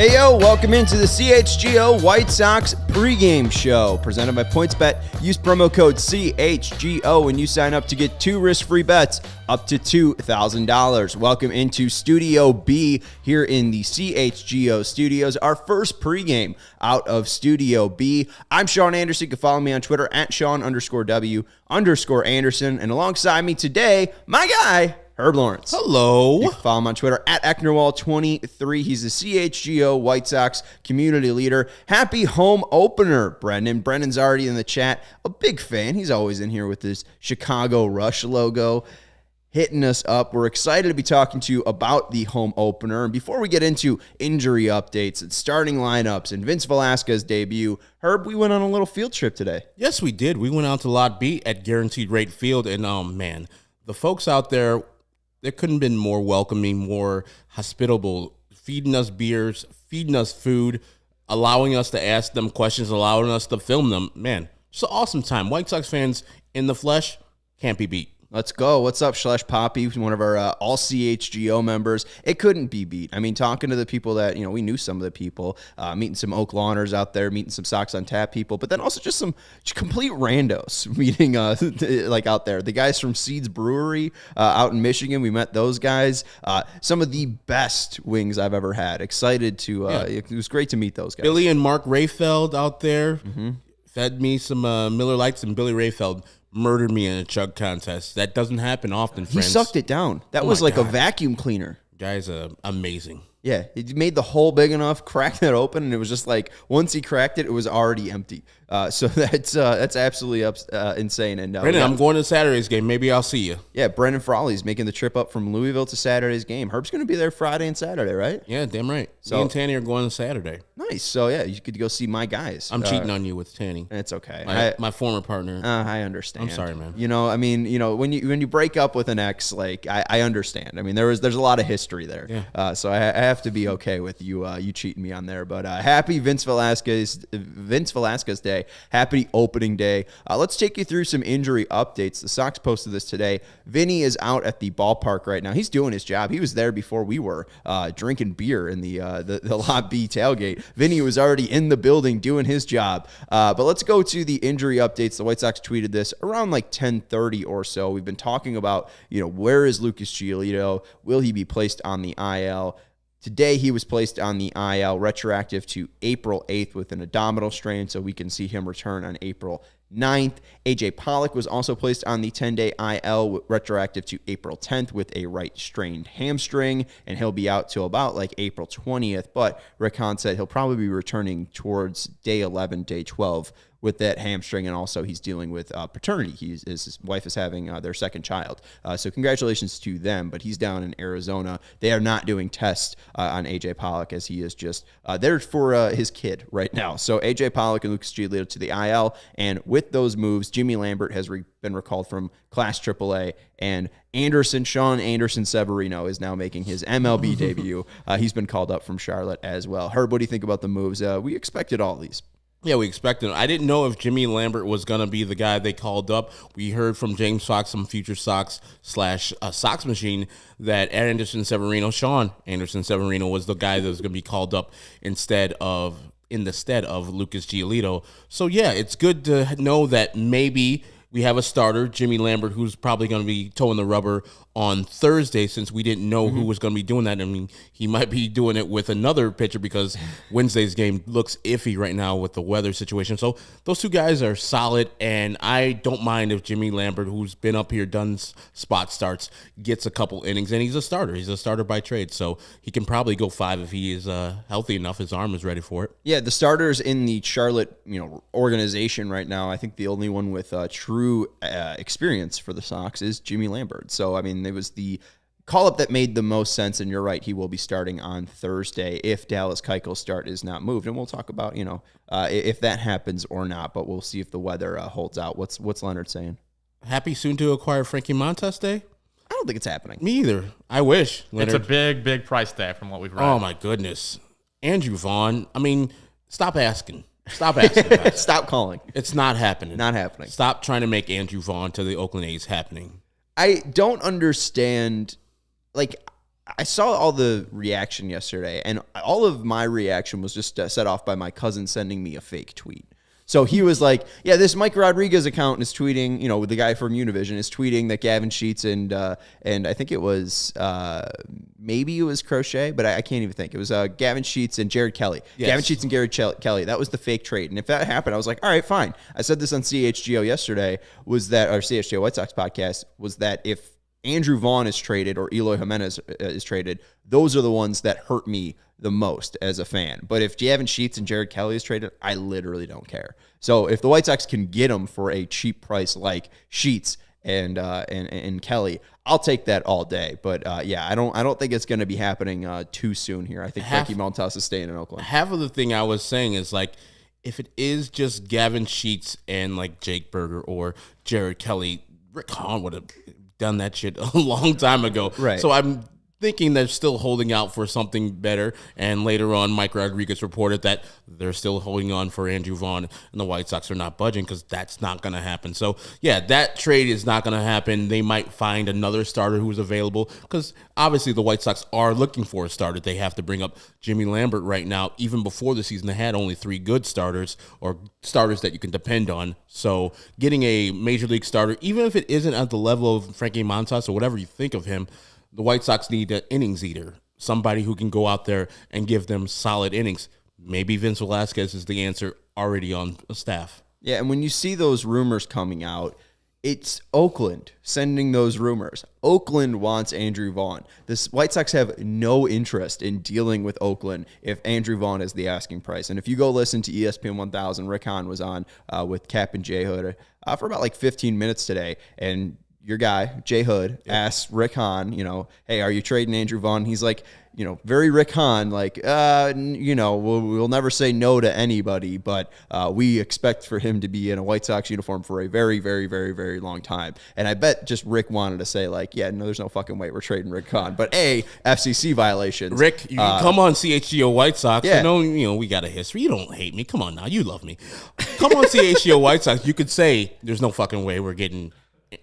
Hey, yo, welcome into the CHGO White Sox Pregame Show, presented by PointsBet. Use promo code CHGO when you sign up to get 2 risk-free bets up to $2,000. Welcome into Studio B here in the CHGO studios, our first pregame out of Studio B. I'm Sean Anderson. You can follow me on Twitter at Sean_W_Anderson. And alongside me today, my guy, Herb Lawrence. Hello. You can follow him on Twitter at Ecknerwall23. He's the CHGO White Sox community leader. Happy home opener, Brendan. Brendan's already in the chat. A big fan. He's always in here with his Chicago Rush logo, hitting us up. We're excited to be talking to you about the home opener. And before we get into injury updates and starting lineups and Vince Velasquez debut, Herb, we went on a little field trip today. Yes, we did. We went out to Lot B at Guaranteed Rate Field, and man, the folks out there, they couldn't have been more welcoming, more hospitable, feeding us beers, feeding us food, allowing us to ask them questions, allowing us to film them. Man, it's an awesome time. White Sox fans in the flesh can't be beat. Let's go. What's up, Schlesh Poppy, one of our all CHGO members? It couldn't be beat. I mean, talking to the people that, we knew some of the people, meeting some Oak Lawners out there, meeting some Sox on Tap people, but then also just some complete randos meeting like out there. The guys from Seeds Brewery out in Michigan, we met those guys. Some of the best wings I've ever had. Excited to, it was great to meet those guys. Billy and Mark Rayfeld out there fed me some Miller Lights, and Billy Rayfeld murdered me in a chug contest. That doesn't happen often, friends. He sucked it down. That was like a vacuum cleaner. Guy's amazing. Yeah, he made the hole big enough, cracked it open, and it was just like, once he cracked it, it was already empty. So that's absolutely insane. And Brendan, I'm going to Saturday's game. Maybe I'll see you. Yeah, Brendan Frawley's making the trip up from Louisville to Saturday's game. Herb's going to be there Friday and Saturday, right? Yeah, damn right. So, me and Tanny are going to Saturday. Nice. So, yeah, you could go see my guys. I'm cheating on you with Tanny. It's okay. My former partner. I understand. I'm sorry, man. When you break up with an ex, like, I understand. I mean, there's a lot of history there. Yeah. So I have to be okay with you cheating me on there. But happy Vince Velasquez Day. Happy opening day. Let's take you through some injury updates. The Sox posted this today. Vinny is out at the ballpark right now. He's doing his job. He was there before we were drinking beer in the Lot B tailgate. Vinny was already in the building doing his job. But let's go to the injury updates. The White Sox tweeted this around like 10:30 or so. We've been talking about, where is Lucas Giolito? Will he be placed on the IL? Today, he was placed on the IL retroactive to April 8th with an abdominal strain, so we can see him return on April 9th. A.J. Pollock was also placed on the 10-day IL retroactive to April 10th with a right strained hamstring, and he'll be out till about like April 20th. But Rick Hahn said he'll probably be returning towards day 11, day 12 with that hamstring, and also he's dealing with paternity. His wife is having their second child. So congratulations to them, but he's down in Arizona. They are not doing tests on A.J. Pollock, as he is just there for his kid right now. So A.J. Pollock and Lucas Giolito to the IL, and with those moves, Jimmy Lambert has been recalled from Class AAA, and Sean Anderson Severino is now making his MLB debut. He's been called up from Charlotte as well. Herb, what do you think about the moves? We expected all these. Yeah, we expected. I didn't know if Jimmy Lambert was going to be the guy they called up. We heard from James Fox, some future Sox / Sox machine, that Sean Anderson Severino was the guy that was going to be called up in the stead of Lucas Giolito. So, yeah, it's good to know that maybe we have a starter, Jimmy Lambert, who's probably going to be towing the rubber on Thursday, since we didn't know who was going to be doing that. I mean, he might be doing it with another pitcher because Wednesday's game looks iffy right now with the weather situation. So those two guys are solid, and I don't mind if Jimmy Lambert, who's been up here, done spot starts, gets a couple innings, and he's a starter. He's a starter by trade, so he can probably go 5 if he is healthy enough. His arm is ready for it. Yeah, the starters in the Charlotte organization right now, I think the only one with true experience for the Sox is Jimmy Lambert. So, I mean, it was the call-up that made the most sense, and you're right, he will be starting on Thursday if Dallas Keuchel's start is not moved. And we'll talk about, if that happens or not, but we'll see if the weather holds out. What's Leonard saying? Happy soon to acquire Frankie Montas Day? I don't think it's happening. Me either. I wish, Leonard. It's a big, big price tag from what we've read. Oh, my goodness. Andrew Vaughn, I mean, stop asking. Stop asking. Stop calling. It's not happening. Not happening. Stop trying to make Andrew Vaughn to the Oakland A's happening. I don't understand. Like, I saw all the reaction yesterday, and all of my reaction was just set off by my cousin sending me a fake tweet. So he was like, yeah, this Mike Rodriguez account is tweeting, the guy from Univision is tweeting that Gavin Sheets and I think it was, maybe it was Crochet, but I can't even think. It was Gavin Sheets and Jared Kelly. Yes. Gavin Sheets and Jared Kelly. That was the fake trade. And if that happened, I was like, all right, fine. I said this on CHGO yesterday, or CHGO White Sox podcast, was that if Andrew Vaughn is traded or Eloy Jimenez is traded, those are the ones that hurt me the most as a fan. But if Gavin Sheets and Jared Kelly is traded, I literally don't care. So if the White Sox can get them for a cheap price like Sheets and Kelly, I'll take that all day. But I don't think it's going to be happening too soon here. I think Frankie Montas is staying in Oakland. Half of the thing I was saying is like, if it is just Gavin Sheets and like Jake Berger or Jared Kelly, Rick Hahn would have done that shit a long time ago. Right. So I'm thinking they're still holding out for something better. And later on, Mike Rodriguez reported that they're still holding on for Andrew Vaughn, and the White Sox are not budging because that's not going to happen. So, yeah, that trade is not going to happen. They might find another starter who's available because obviously the White Sox are looking for a starter. They have to bring up Jimmy Lambert right now. Even before the season, they had only 3 good starters or starters that you can depend on. So getting a major league starter, even if it isn't at the level of Frankie Montas or whatever you think of him, the White Sox need an innings eater, somebody who can go out there and give them solid innings. Maybe Vince Velasquez is the answer already on staff. Yeah, and when you see those rumors coming out, it's Oakland sending those rumors. Oakland wants Andrew Vaughn. The White Sox have no interest in dealing with Oakland if Andrew Vaughn is the asking price. And if you go listen to ESPN 1000, Rick Hahn was on with Cap and J Hood for about like 15 minutes today, and your guy, Jay Hood, asked Rick Hahn, hey, are you trading Andrew Vaughn? He's like, very Rick Hahn, like, we'll never say no to anybody, but we expect for him to be in a White Sox uniform for a very, very, very, very long time. And I bet just Rick wanted to say, like, yeah, no, there's no fucking way we're trading Rick Hahn. But FCC violations. Rick, you can come on CHGO White Sox. Yeah. I know, we got a history. You don't hate me. Come on now. You love me. Come on CHGO White Sox. You could say there's no fucking way we're getting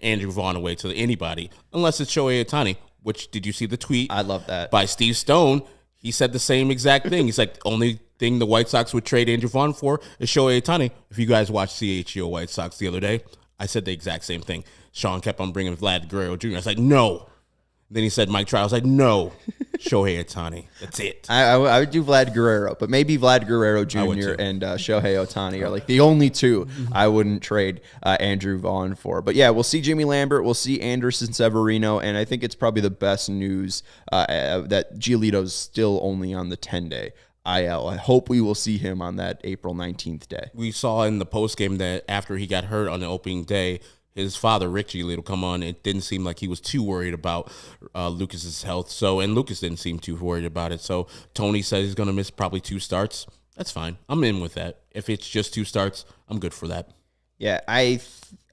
Andrew Vaughn away to anybody unless it's Shohei Ohtani, which did you see the tweet? I love that. By Steve Stone. He said the same exact thing. He's like, the only thing the White Sox would trade Andrew Vaughn for is Shohei Ohtani. If you guys watched CHGO White Sox the other day, I said the exact same thing. Sean kept on bringing Vlad Guerrero Jr. I was like, no. Then he said Mike Trout. I was like, no, Shohei Ohtani. That's it. I would do Vlad Guerrero, but maybe Vlad Guerrero Jr. and Shohei Ohtani are like the only two I wouldn't trade Andrew Vaughn for. But yeah, we'll see Jimmy Lambert. We'll see Anderson Severino. And I think it's probably the best news that Giolito's still only on the 10-day IL. I hope we will see him on that April 19th day. We saw in the postgame that after he got hurt on the opening day, his father, Rick Giolito, come on. It didn't seem like he was too worried about Lucas's health. And Lucas didn't seem too worried about it. So Tony says he's going to miss probably 2 starts. That's fine. I'm in with that. If it's just 2 starts, I'm good for that. Yeah, I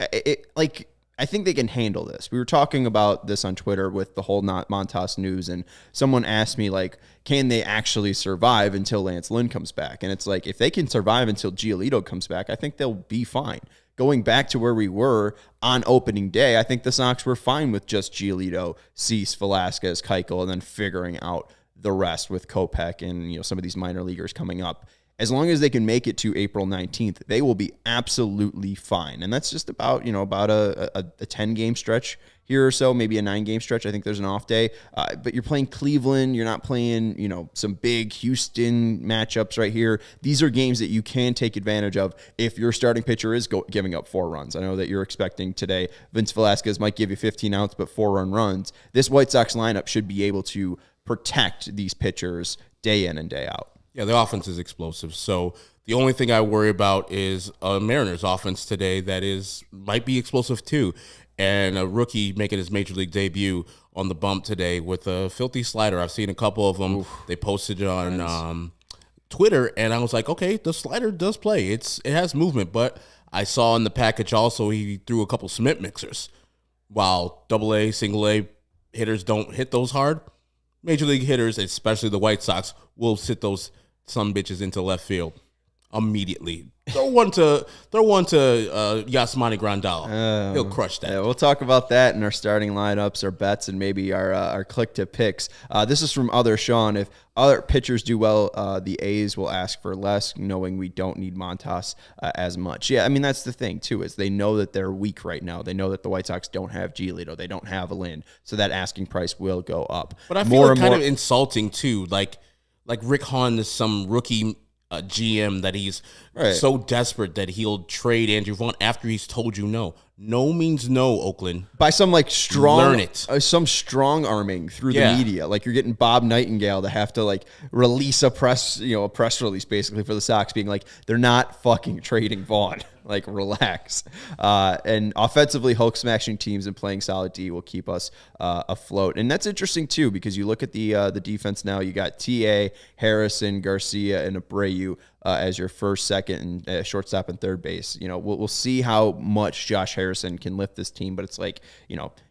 think they can handle this. We were talking about this on Twitter with the whole Montas news, and someone asked me, like, can they actually survive until Lance Lynn comes back? And it's like, if they can survive until Giolito comes back, I think they'll be fine. Going back to where we were on opening day, I think the Sox were fine with just Giolito, Cease, Velasquez, Keuchel, and then figuring out the rest with Kopech and some of these minor leaguers coming up. As long as they can make it to April 19th, they will be absolutely fine. And that's just about a 10-game stretch here or so, maybe a 9-game stretch. I think there's an off day. But you're playing Cleveland. You're not playing, some big Houston matchups right here. These are games that you can take advantage of if your starting pitcher is giving up 4 runs. I know that you're expecting today Vince Velasquez might give you 15 outs, but 4-run runs. This White Sox lineup should be able to protect these pitchers day in and day out. Yeah, the offense is explosive. So the only thing I worry about is a Mariners offense today that might be explosive too. And a rookie making his major league debut on the bump today with a filthy slider. I've seen a couple of them. Oof. They posted it on Twitter, and I was like, okay, the slider does play. It has movement, but I saw in the package also he threw a couple cement mixers. While AA, single A hitters don't hit those hard, major league hitters, especially the White Sox, will sit those some bitches into left field. immediately. Throw one to Yasmani Grandal. He'll crush that. Yeah, we'll talk about that in our starting lineups, our bets, and maybe our click to picks. This is from other Sean. If other pitchers do well, the A's will ask for less, knowing we don't need Montas as much. Yeah, I mean, that's the thing, too, is they know that they're weak right now. They know that the White Sox don't have Giolito. They don't have a Lynn. So that asking price will go up. But I feel kind of insulting, too. Like Rick Hahn is some rookie GM that he's so desperate that he'll trade Andrew Vaughn after he's told you no. No means no, Oakland. By some strong, learn it. Some strong arming through the media. Like you're getting Bob Nightingale to have to release a press release basically for the Sox, being like they're not fucking trading Vaughn. Like relax. And offensively, Hulk smashing teams and playing solid D will keep us afloat. And that's interesting too because you look at the defense now. You got TA, Harrison, Garcia, and Abreu as your first, second, and shortstop and third base. We'll see how much Josh Harrison can lift this team, but it's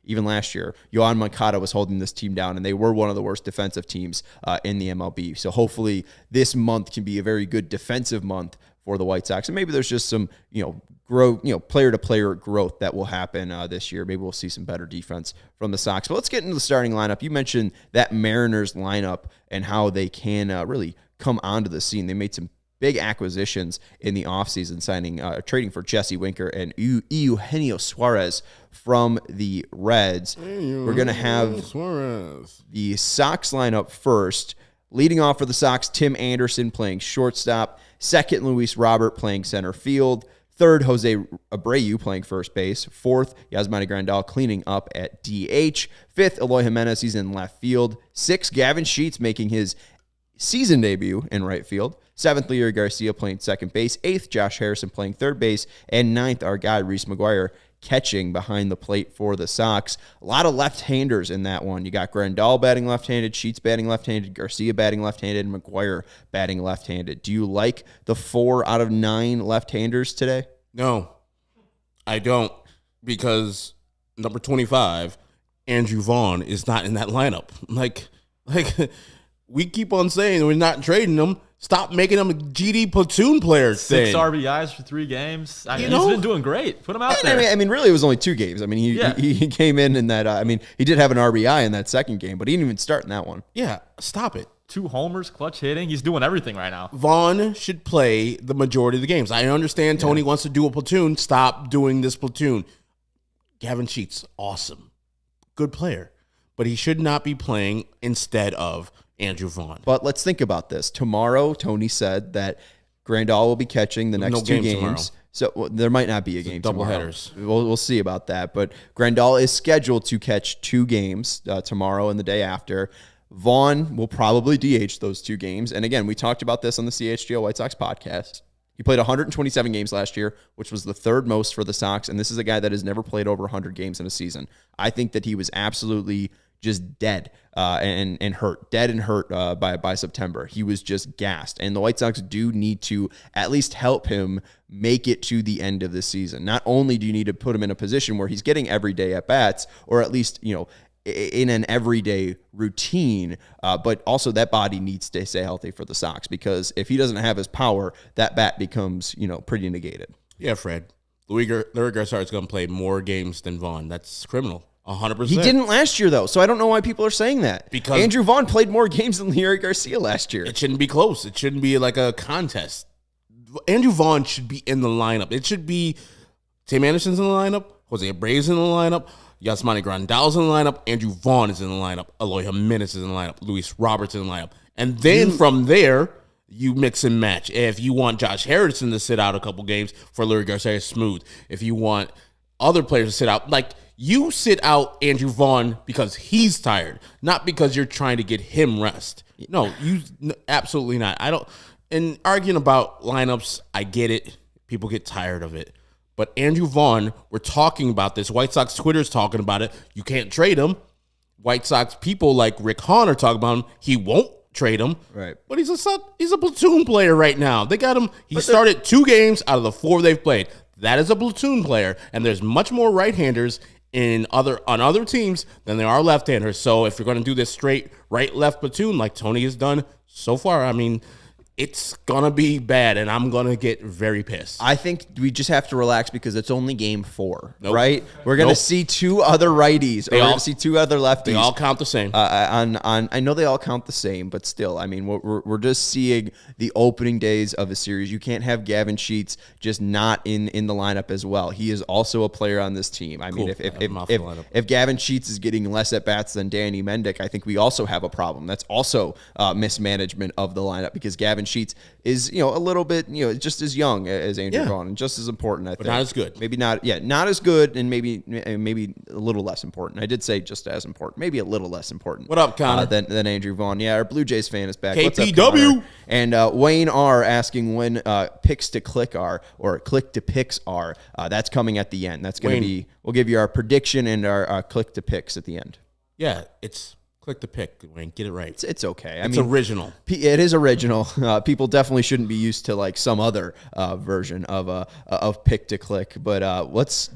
even last year, Yohan Moncada was holding this team down, and they were one of the worst defensive teams in the MLB. So hopefully this month can be a very good defensive month for the White Sox, and maybe there's just some player to player growth that will happen this year. Maybe we'll see some better defense from the Sox. But let's get into the starting lineup. You mentioned that Mariners lineup and how they can really come onto the scene. They made some big acquisitions in the offseason, trading for Jesse Winker and Eugenio Suarez from the Reds. We're going to have Suarez. The Sox lineup first. Leading off for the Sox, Tim Anderson playing shortstop. Second, Luis Robert playing center field. Third, Jose Abreu playing first base. Fourth, Yasmani Grandal cleaning up at DH. Fifth, Eloy Jimenez, he's in left field. Sixth, Gavin Sheets making his season debut in right field. Seventh, Leury Garcia playing second base. Eighth, Josh Harrison playing third base. And ninth, our guy, Reese McGuire, catching behind the plate for the Sox. A lot of left-handers in that one. You got Grandal batting left-handed, Sheets batting left-handed, Garcia batting left-handed, and McGuire batting left-handed. Do you like the 4 out of 9 left-handers today? No, I don't, because number 25, Andrew Vaughn, is not in that lineup. Like we keep on saying we're not trading him. Stop making him a GD platoon player. 6 RBIs for 3 games. He's been doing great. Put him out there. I mean, really, it was only 2 games. I mean, he came in that. He did have an RBI in that second game, but he didn't even start in that one. Yeah, stop it. 2 homers, clutch hitting. He's doing everything right now. Vaughn should play the majority of the games. I understand Tony wants to do a platoon. Stop doing this platoon. Gavin Sheets, awesome. Good player. But he should not be playing instead of Andrew Vaughn. But let's think about this. Tomorrow, Tony said that Grandal will be catching the next 2 games. Tomorrow. So there might not be a game double tomorrow. Headers. We'll see about that. But Grandal is scheduled to catch 2 games tomorrow and the day after. Vaughn will probably DH those 2 games. And again, we talked about this on the CHGO White Sox podcast. He played 127 games last year, which was the 3rd most for the Sox. And this is a guy that has never played over 100 games in a season. I think that he was absolutely just dead and hurt. Dead and hurt by September. He was just gassed. And the White Sox do need to at least help him make it to the end of the season. Not only do you need to put him in a position where he's getting everyday at-bats, or at least, in an everyday routine, but also that body needs to stay healthy for the Sox, because if he doesn't have his power, that bat becomes, pretty negated. Yeah, Fred. Leury Garcia is going to play more games than Vaughn. That's criminal. 100%. He didn't last year, though, so I don't know why people are saying that. Because Andrew Vaughn played more games than Leury Garcia last year. It shouldn't be close. It shouldn't be like a contest. Andrew Vaughn should be in the lineup. It should be Tim Anderson's in the lineup, Jose Abreu's in the lineup, Yasmani Grandal's in the lineup, Andrew Vaughn is in the lineup, Eloy Jimenez is in the lineup, Luis Roberts in the lineup. And then from there, you mix and match. If you want Josh Harrison to sit out a couple games for Leury Garcia, smooth. If you want other players to sit out, like you sit out Andrew Vaughn because he's tired, not because you're trying to get him rest. No, absolutely not. I don't. And arguing about lineups, I get it. People get tired of it. But Andrew Vaughn, we're talking about this. White Sox Twitter's talking about it. You can't trade him. White Sox people like Rick Hahn are talking about him. He won't trade him. Right. But he's a platoon player right now. They got him. He started 2 games out of the 4 they've played. That is a platoon player, and there's much more right-handers on other teams than there are left-handers. So if you're going to do this straight right-left platoon like Tony has done so far, I mean, it's going to be bad, and I'm going to get very pissed. I think we just have to relax because it's only game 4, Nope. right? We're going to see 2 other righties. We're going to see 2 other lefties. They all count the same. I know they all count the same, but still, I mean, we're just seeing the opening days of a series. You can't have Gavin Sheets just not in the lineup as well. He is also a player on this team. I mean, if Gavin Sheets is getting less at bats than Danny Mendick, I think we also have a problem. That's also mismanagement of the lineup because Gavin Sheets is, a little bit, just as young as Andrew Vaughn and just as important, I think. But not as good. Maybe not as good and maybe a little less important. I did say just as important, maybe a little less important. What up, Connor? Than Andrew Vaughn. Yeah, our Blue Jays fan is back. KPW. What's up, Connor? And Wayne R asking when picks to click are or click to picks are. That's coming at the end. That's going to be, we'll give you our prediction and our click to picks at the end. Yeah, it's click the pick, Wayne. Get it right. It's okay. It's original. It is original. People definitely shouldn't be used to like some other version of pick to click. But let's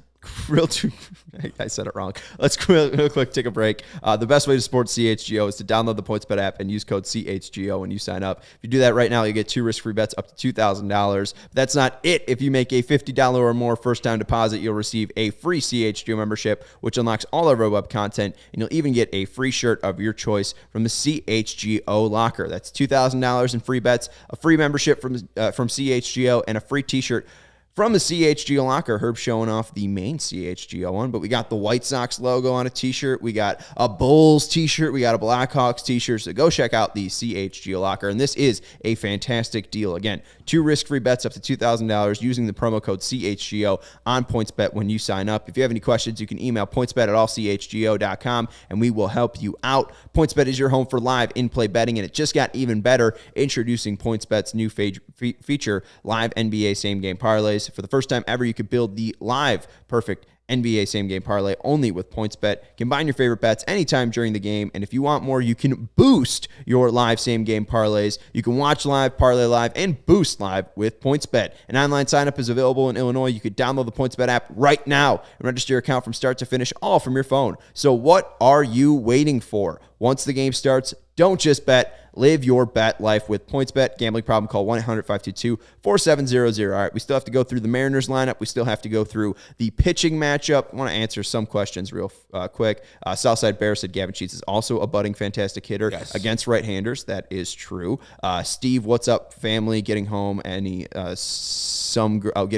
I said it wrong. Let's real quick take a break. The best way to support CHGO is to download the PointsBet app and use code CHGO when you sign up. If you do that right now, you get 2 risk-free bets up to $2,000. But that's not it. If you make a $50 or more first-time deposit, you'll receive a free CHGO membership, which unlocks all of our web content, and you'll even get a free shirt of your choice from the CHGO locker. That's $2,000 in free bets, a free membership from CHGO, and a free t-shirt from the CHGO locker. Herb showing off the main CHGO one, but we got the White Sox logo on a t-shirt. We got a Bulls t-shirt. We got a Blackhawks t-shirt. So go check out the CHGO locker. And this is a fantastic deal. Again, 2 risk-free bets up to $2,000 using the promo code CHGO on PointsBet when you sign up. If you have any questions, you can email pointsbet@allchgo.com and we will help you out. PointsBet is your home for live in-play betting, and it just got even better. Introducing PointsBet's new feature, live NBA same-game parlays. For the first time ever, you could build the live perfect NBA same-game parlay only with PointsBet. Combine your favorite bets anytime during the game, and if you want more, you can boost your live same-game parlays. You can watch live, parlay live, and boost live with PointsBet. An online sign-up is available in Illinois. You could download the PointsBet app right now and register your account from start to finish, all from your phone. So what are you waiting for? Once the game starts, don't just bet. Live your bet life with PointsBet. Gambling problem, call 1-800-522-4700. All right, we still have to go through the Mariners lineup. We still have to go through the pitching matchup. I want to answer some questions real quick. Southside Bear said Gavin Sheets is also a budding fantastic hitter against right-handers. That is true. Steve, what's up, family? Getting home, getting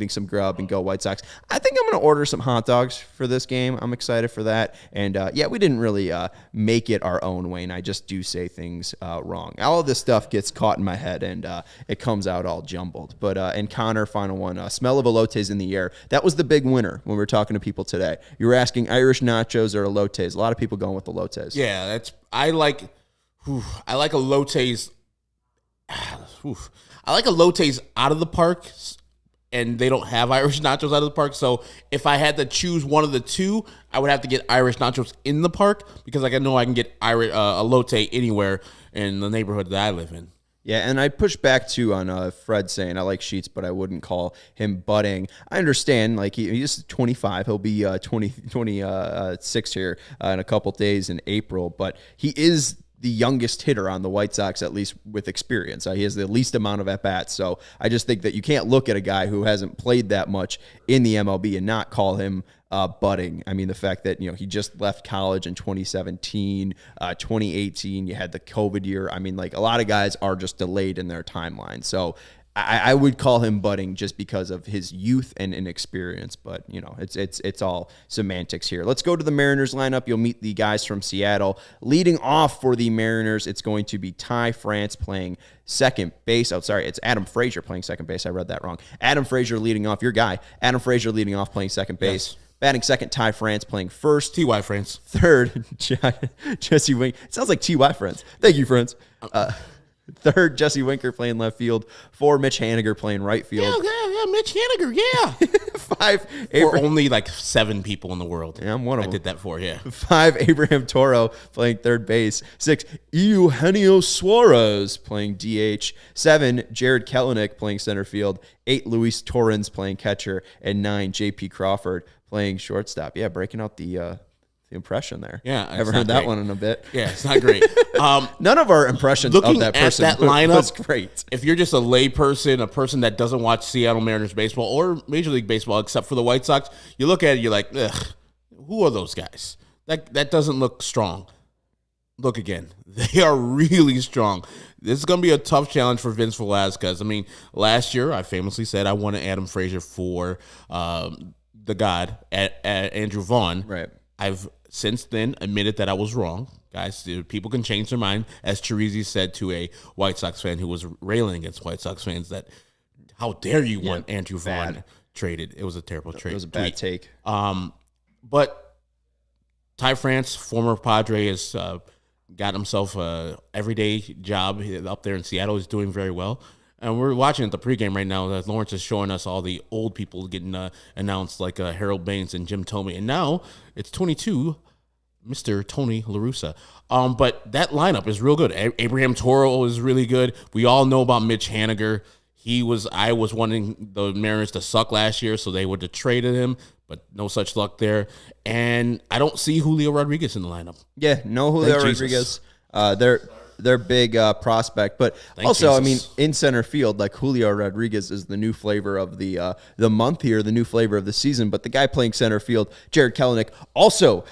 some grub and go White Sox. I think I'm going to order some hot dogs for this game. I'm excited for that. And we didn't really make it our own, Wayne. I just do say things wrong. All of this stuff gets caught in my head, and it comes out all jumbled. But and Connor, final one, smell of elotes in the air. That was the big winner when we were talking to people today. You were asking Irish nachos or elotes. A lot of people going with elotes. Yeah, I like elotes. I like elotes out of the park, and they don't have Irish nachos out of the park. So if I had to choose one of the two, I would have to get Irish nachos in the park because I know I can get elote anywhere in the neighborhood that I live in. Yeah, and I push back too on Fred saying I like Sheets, but I wouldn't call him budding. I understand, like he's 25. He'll be 26 here in a couple days in April, but he is the youngest hitter on the White Sox, at least with experience. He has the least amount of at-bats. So I just think that you can't look at a guy who hasn't played that much in the MLB and not call him budding. I mean, the fact that, he just left college in 2017, 2018, you had the COVID year. I mean, like a lot of guys are just delayed in their timeline. So I would call him budding just because of his youth and inexperience, but it's all semantics here. Let's go to the Mariners lineup. You'll meet the guys from Seattle. Leading off for the Mariners, it's going to be Ty France playing second base. Oh, sorry, it's Adam Frazier playing second base. I read that wrong. Adam Frazier leading off. Your guy, Adam Frazier leading off playing second base. Yes. Batting second, Ty France playing first. T.Y. France. Third, Jesse Winker. It sounds like T.Y. France. Thank you, friends. Third, Jesse Winker playing left field. 4, Mitch Haniger playing right field. Yeah, Mitch Haniger, yeah. 5, for only like 7 people in the world. Yeah, I'm one of them. I did that for, yeah. 5, Abraham Toro playing third base. 6, Eugenio Suarez playing DH. 7, Jared Kelenic playing center field. 8, Luis Torrens playing catcher. And 9, J.P. Crawford playing shortstop. Yeah, breaking out the The impression there. Yeah. I haven't heard that one in a bit. Yeah, it's not great. None of our impressions of that person at that lineup, was great. If you're just a lay person, a person that doesn't watch Seattle Mariners baseball or Major League Baseball except for the White Sox, you look at it, you're like, ugh, who are those guys? That doesn't look strong. Look again. They are really strong. This is going to be a tough challenge for Vince Velasquez. I mean, last year I famously said I wanted Adam Frazier for the god, Andrew Vaughn. Right. I've since then admitted that I was wrong. Guys, people can change their mind. As Chirizi said to a White Sox fan who was railing against White Sox fans that, how dare you want Andrew Vaughn traded. It was a terrible trade. It was a bad take. But Ty France, former Padre, has got himself a everyday job up there in Seattle. He's doing very well. And we're watching at the pregame right now that Lawrence is showing us all the old people getting announced, like Harold Baines and Jim Thome. And now it's 22, Mr. Tony La Russa. But that lineup is real good. Abraham Toro is really good. We all know about Mitch Haniger. I was wanting the Mariners to suck last year, so they would have traded him, but no such luck there. And I don't see Julio Rodriguez in the lineup. Yeah, no Julio Rodriguez. They're big prospect, but also, I mean, in center field, like Julio Rodriguez is the new flavor of the month here, the new flavor of the season. But the guy playing center field, Jared Kelenic, also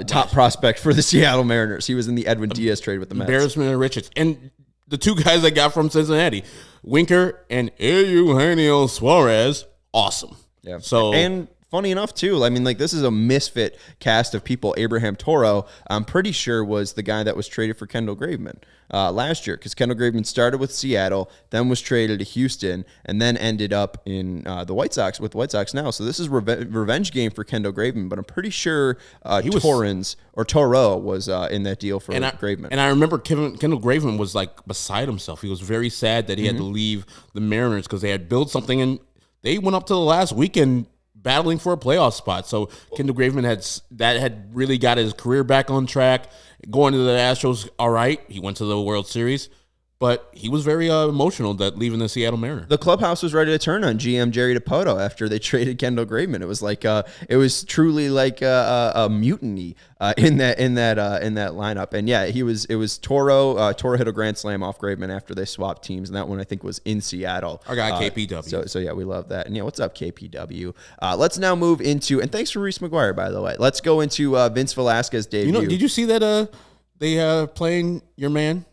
top prospect for the Seattle Mariners. He was in the Edwin Diaz trade with the Mets. Embarrassment of riches. And the two guys I got from Cincinnati, Winker and Eugenio Suarez, awesome. Yeah. So and funny enough, too, I mean, like, this is a misfit cast of people. Abraham Toro, I'm pretty sure, was the guy that was traded for Kendall Graveman last year, because Kendall Graveman started with Seattle, then was traded to Houston, and then ended up in the White Sox with White Sox now. So this is revenge game for Kendall Graveman, but I'm pretty sure Toro was in that deal for Graveman. And I remember Kendall Graveman was, like, beside himself. He was very sad that he had to leave the Mariners because they had built something, and they went up to the last weekend battling for a playoff spot. So Kendall Graveman had really got his career back on track. Going to the Astros, all right. He went to the World Series, but he was very emotional that leaving the Seattle Mariners. The clubhouse was ready to turn on GM Jerry Dipoto after they traded Kendall Graveman. It was like it was truly like a mutiny in that lineup. And yeah, it was Toro. Toro hit a grand slam off Graveman after they swapped teams, and that one I think was in Seattle. Our guy KPW. So yeah, we love that. And yeah, what's up KPW? Let's now move into, and thanks for Reese McGuire, by the way. Let's go into Vince Velasquez debut. Did you see that they playing your man?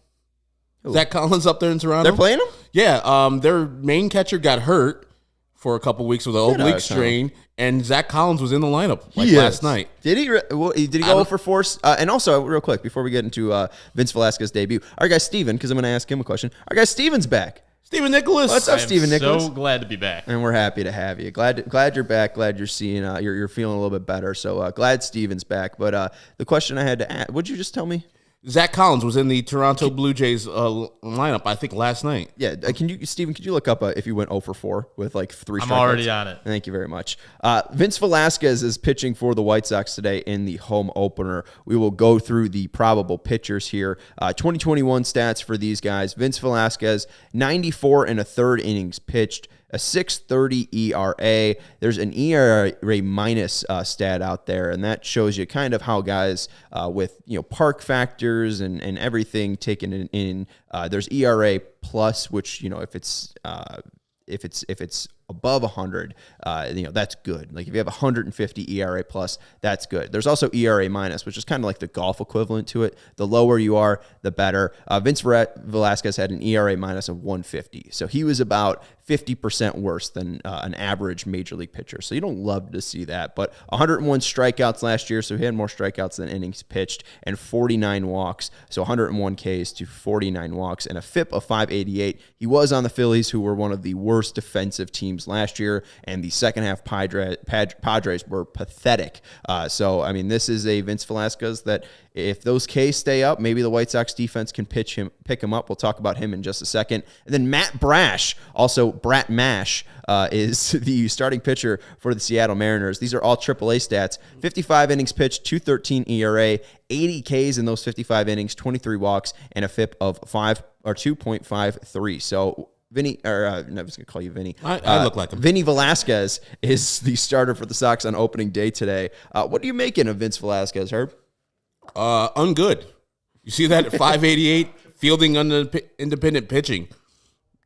Ooh. Zach Collins up there in Toronto. They're playing him? Yeah. Their main catcher got hurt for a couple weeks with an oblique strain, and Zach Collins was in the lineup last night. Did he? Did he go for force? And also, real quick, before we get into Vince Velasquez's debut, our guy Steven, because I'm going to ask him a question. Our guy Steven's back. Steven Nicholas. What's up, Steven Nicholas? So glad to be back. And we're happy to have you. Glad you're back. Glad you're seeing. You're feeling a little bit better. So glad Steven's back. But the question I had to ask, what'd you just tell me? Zach Collins was in the Toronto Blue Jays lineup, I think, last night. Yeah, Steven, could you look up if you went 0 for 4 with like 3 strikeouts? I'm already on it. Thank you very much. Vince Velasquez is pitching for the White Sox today in the home opener. We will go through the probable pitchers here. 2021 stats for these guys. Vince Velasquez, 94 1/3 innings pitched, a 6.30 ERA. There's an ERA minus stat out there, and that shows you kind of how guys with park factors and everything taken in. There's ERA plus, which if it's above 100, that's good. Like if you have 150 ERA plus, that's good. There's also ERA minus, which is kind of like the golf equivalent to it. The lower you are, the better. Vince Velasquez had an ERA minus of 150, so he was about 50% worse than an average major league pitcher. So you don't love to see that, but 101 strikeouts last year, so he had more strikeouts than innings pitched, and 49 walks, so 101 Ks to 49 walks, and a FIP of 588. He was on the Phillies, who were one of the worst defensive teams last year, and the second half Padres were pathetic. So, I mean, this is a Vince Velasquez that if those Ks stay up, maybe the White Sox defense can pick him up. We'll talk about him in just a second. And then Matt Brash, also Brat Mash, is the starting pitcher for the Seattle Mariners. These are all AAA stats. 55 innings pitched, 2.13 ERA, 80 Ks in those 55 innings, 23 walks, and a FIP of 2.53. So Vinnie, or I was going to call you Vinnie. I look like him. Vinnie Velasquez is the starter for the Sox on opening day today. What are you making of Vince Velasquez, Herb? Ungood. You see that at 588, fielding independent pitching.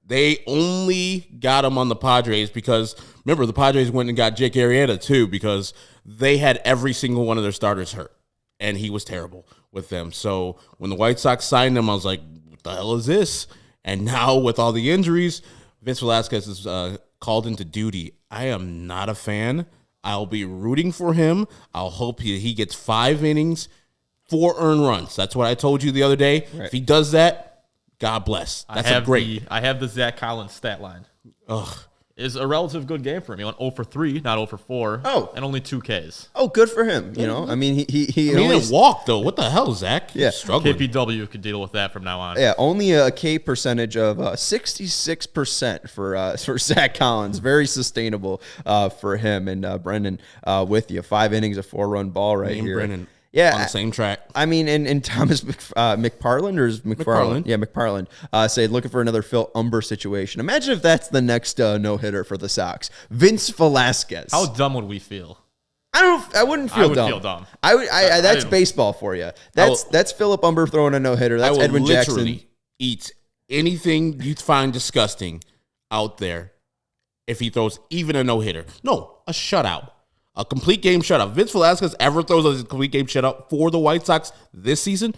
They only got him on the Padres because, remember, the Padres went and got Jake Arrieta too because they had every single one of their starters hurt, and he was terrible with them. So when the White Sox signed him, I was like, what the hell is this? And now with all the injuries, Vince Velasquez is called into duty. I am not a fan. I'll be rooting for him. I'll hope he gets 5 innings, 4 earned runs. That's what I told you the other day. Right. If he does that, God bless. That's I have the Zach Collins stat line. Ugh. Is a relative good game for him. He went 0 for 3, not 0 for 4. Oh. And only 2 Ks. Oh, good for him. You know, I mean, he didn't walk, though. What the hell, Zach? Yeah. He's struggling. KPW could deal with that from now on. Yeah, only a K percentage of 66% for Zach Collins. Very sustainable for him. And Brendan, with you, 5 innings, a 4-run ball right here. Brendan. Yeah, on the same track. I mean, and Thomas McFarland, or is McFarland? Yeah, McFarland. Say looking for another Phil Umber situation. Imagine if that's the next no hitter for the Sox. Vince Velasquez. How dumb would we feel? I wouldn't feel dumb. Feel dumb. That's baseball for you. That's Philip Umber throwing a no hitter. That's Edwin Jackson. Literally eat anything you find disgusting out there if he throws even a no hitter. No, a shutout. A complete game shutout. Vince Velasquez ever throws a complete game shutout for the White Sox this season?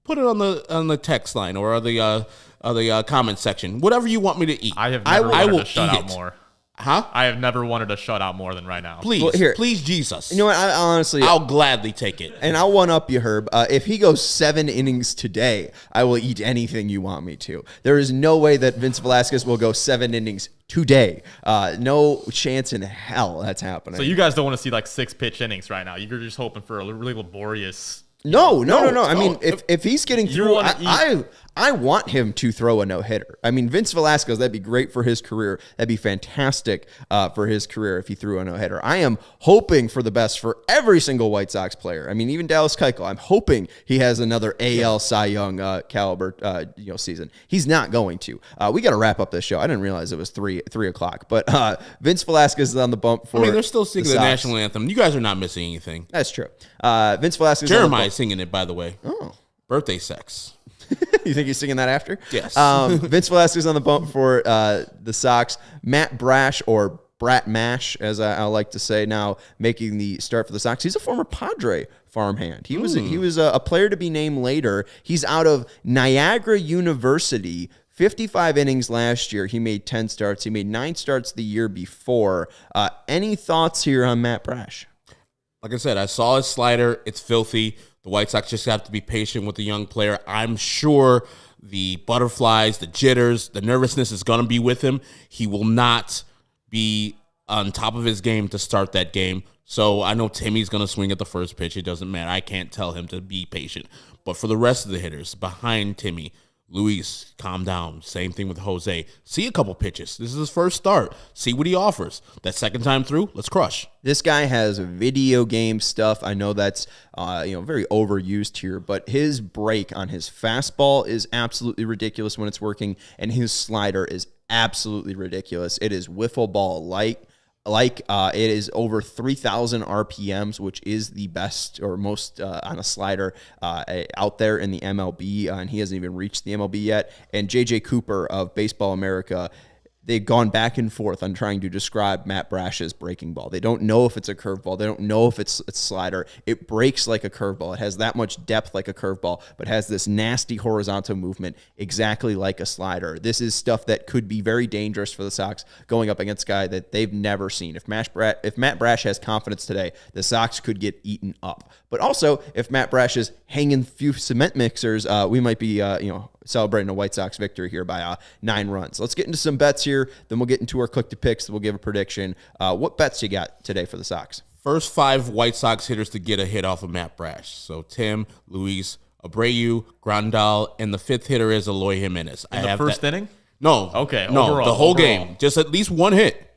Put it on the text line or the comment section. Whatever you want me to eat. I have never wanted to shut out more. Huh? I have never wanted to shut out more than right now. Please, please, Jesus. You know what? I'll gladly take it. And I'll one up you, Herb. If he goes 7 innings today, I will eat anything you want me to. There is no way that Vince Velasquez will go 7 innings today. No chance in hell that's happening. So you guys don't want to see like 6 pitch innings right now. You're just hoping for a really laborious. No. I mean, if he's getting through, I want him to throw a no-hitter. I mean, Vince Velasquez, that'd be great for his career. That'd be fantastic for his career if he threw a no-hitter. I am hoping for the best for every single White Sox player. I mean, even Dallas Keuchel, I'm hoping he has another AL Cy Young caliber season. He's not going to. We got to wrap up this show. I didn't realize it was 3 o'clock. But Vince Velasquez is on the bump for they're still singing the national anthem. You guys are not missing anything. That's true. Vince Velasquez. Jeremiah's singing it, by the way. Oh. Birthday sex. You think he's singing that after? Yes. Vince Velasquez on the bump for the Sox. Matt Brash, or Brat Mash, as I like to say now, making the start for the Sox. He's a former Padre farmhand. He was a player to be named later. He's out of Niagara University. 55 innings last year. He made 10 starts. He made 9 starts the year before. Any thoughts here on Matt Brash? Like I said, I saw his slider. It's filthy. The White Sox just have to be patient with the young player. I'm sure the butterflies, the jitters, the nervousness is going to be with him. He will not be on top of his game to start that game. So I know Timmy's going to swing at the first pitch. It doesn't matter. I can't tell him to be patient. But for the rest of the hitters behind Timmy, Luis, calm down. Same thing with Jose. See a couple pitches. This is his first start. See what he offers. That second time through, let's crush. This guy has video game stuff. I know that's very overused here, but his break on his fastball is absolutely ridiculous when it's working, and his slider is absolutely ridiculous. It is wiffle ball light. It is over 3,000 RPMs, which is the best or most on a slider out there in the MLB, and he hasn't even reached the MLB yet. And JJ Cooper of Baseball America, they've gone back and forth on trying to describe Matt Brash's breaking ball. They don't know if it's a curveball. They don't know if it's a slider. It breaks like a curveball. It has that much depth like a curveball, but has this nasty horizontal movement exactly like a slider. This is stuff that could be very dangerous for the Sox going up against a guy that they've never seen. If Matt Brash has confidence today, the Sox could get eaten up. But also, if Matt Brash is hanging few cement mixers, we might be celebrating a White Sox victory here by 9 runs. Let's get into some bets here. Then we'll get into our click to picks. Then we'll give a prediction. What bets you got today for the Sox? First 5 White Sox hitters to get a hit off of Matt Brash. So Tim, Luis, Abreu, Grandal, and the 5th hitter is Eloy Jimenez. In the first inning? No. Okay. No, overall, the whole game. Just at least 1 hit.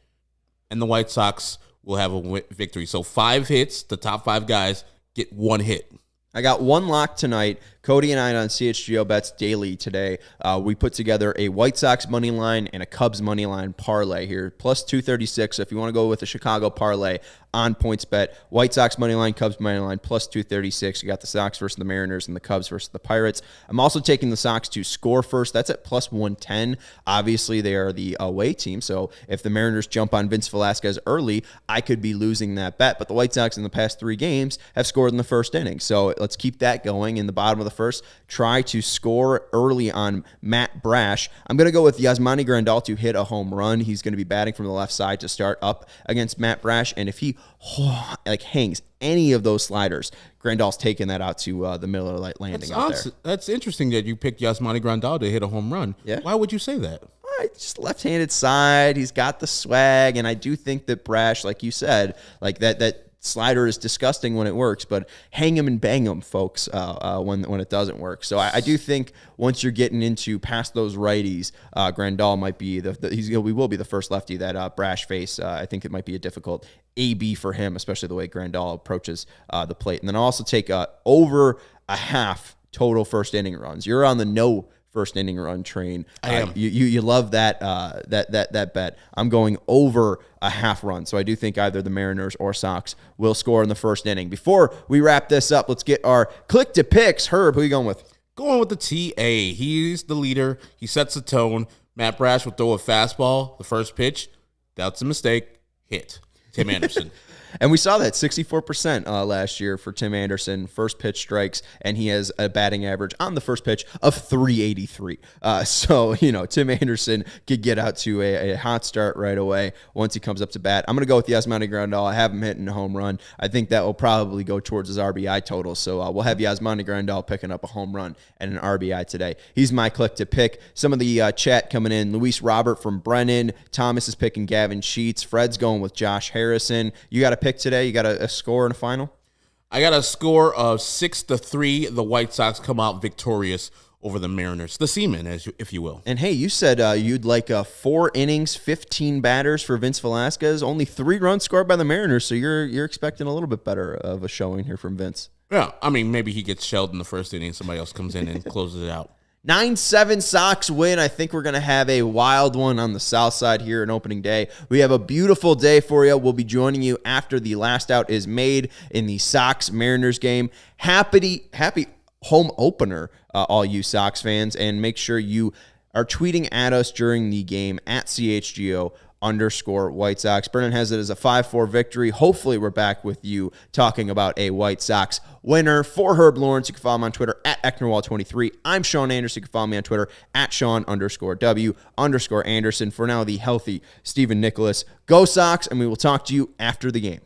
And the White Sox will have a victory. So 5 hits, the top 5 guys get 1 hit. I got 1 lock tonight. Cody and I on CHGO Bets Daily today, we put together a White Sox money line and a Cubs money line parlay here, plus 236. So if you want to go with a Chicago parlay on PointsBet, White Sox money line, Cubs money line, plus 236. You got the Sox versus the Mariners and the Cubs versus the Pirates. I'm also taking the Sox to score first. That's at plus 110. Obviously, they are the away team, so if the Mariners jump on Vince Velasquez early, I could be losing that bet. But the White Sox in the past 3 games have scored in the first inning, so let's keep that going. In the bottom of the first, try to score early on Matt Brash. I'm going to go with Yasmani Grandal to hit a home run. He's going to be batting from the left side to start up against Matt Brash, and if he hangs any of those sliders, Grandal's taking that out to the Miller Lite landing out there. That's interesting that you picked Yasmani Grandal to hit a home run. Yeah. Why would you say that? Just left-handed side. He's got the swag, and I do think that Brash, like you said, like that slider is disgusting when it works, but hang him and bang him, folks, when it doesn't work. So I do think once you're getting into past those righties, Grandal might be we will be the first lefty that Brash face. I think it might be a difficult AB for him, especially the way Grandal approaches the plate. And then I'll also take over a half total first inning runs. You're on the no first inning run train. I am. You love that bet. I'm going over a half run. So I do think either the Mariners or Sox will score in the first inning. Before we wrap this up, let's get our click to picks. Herb, who are you going with? Going with the TA. He's the leader. He sets the tone. Matt Brash will throw a fastball. The first pitch, that's a mistake. Hit. Tim Anderson. And we saw that 64% last year for Tim Anderson, first pitch strikes, and he has a batting average on the first pitch of 383. So, Tim Anderson could get out to a hot start right away once he comes up to bat. I'm going to go with Yasmani Grandal. I have him hitting a home run. I think that will probably go towards his RBI total. So we'll have Yasmani Grandal picking up a home run and an RBI today. He's my click to pick. Some of the chat coming in. Luis Robert from Brennan. Thomas is picking Gavin Sheets. Fred's going with Josh Harrison. You got a pick today? You got a score in a final? I got a score of 6-3. The White Sox come out victorious over the Mariners, the Seamen, if you will. And hey, you said you'd like 4 innings, 15 batters for Vince Velasquez. Only 3 runs scored by the Mariners, so you're expecting a little bit better of a showing here from Vince. Yeah, I mean, maybe he gets shelled in the first inning. Somebody else comes in and closes it out. 9-7 Sox win. I think we're going to have a wild one on the south side here in opening day. We have a beautiful day for you. We'll be joining you after the last out is made in the Sox-Mariners game. Happy home opener, all you Sox fans, and make sure you are tweeting at us during the game at CHGO_White Sox. Brennan has it as a 5-4 victory. Hopefully we're back with you talking about a White Sox winner. For Herb Lawrence, you can follow him on Twitter at Ecknerwall23. I'm Sean Anderson. You can follow me on Twitter at Sean_W_Anderson. For now, the healthy Stephen Nicholas. Go Sox, and we will talk to you after the game.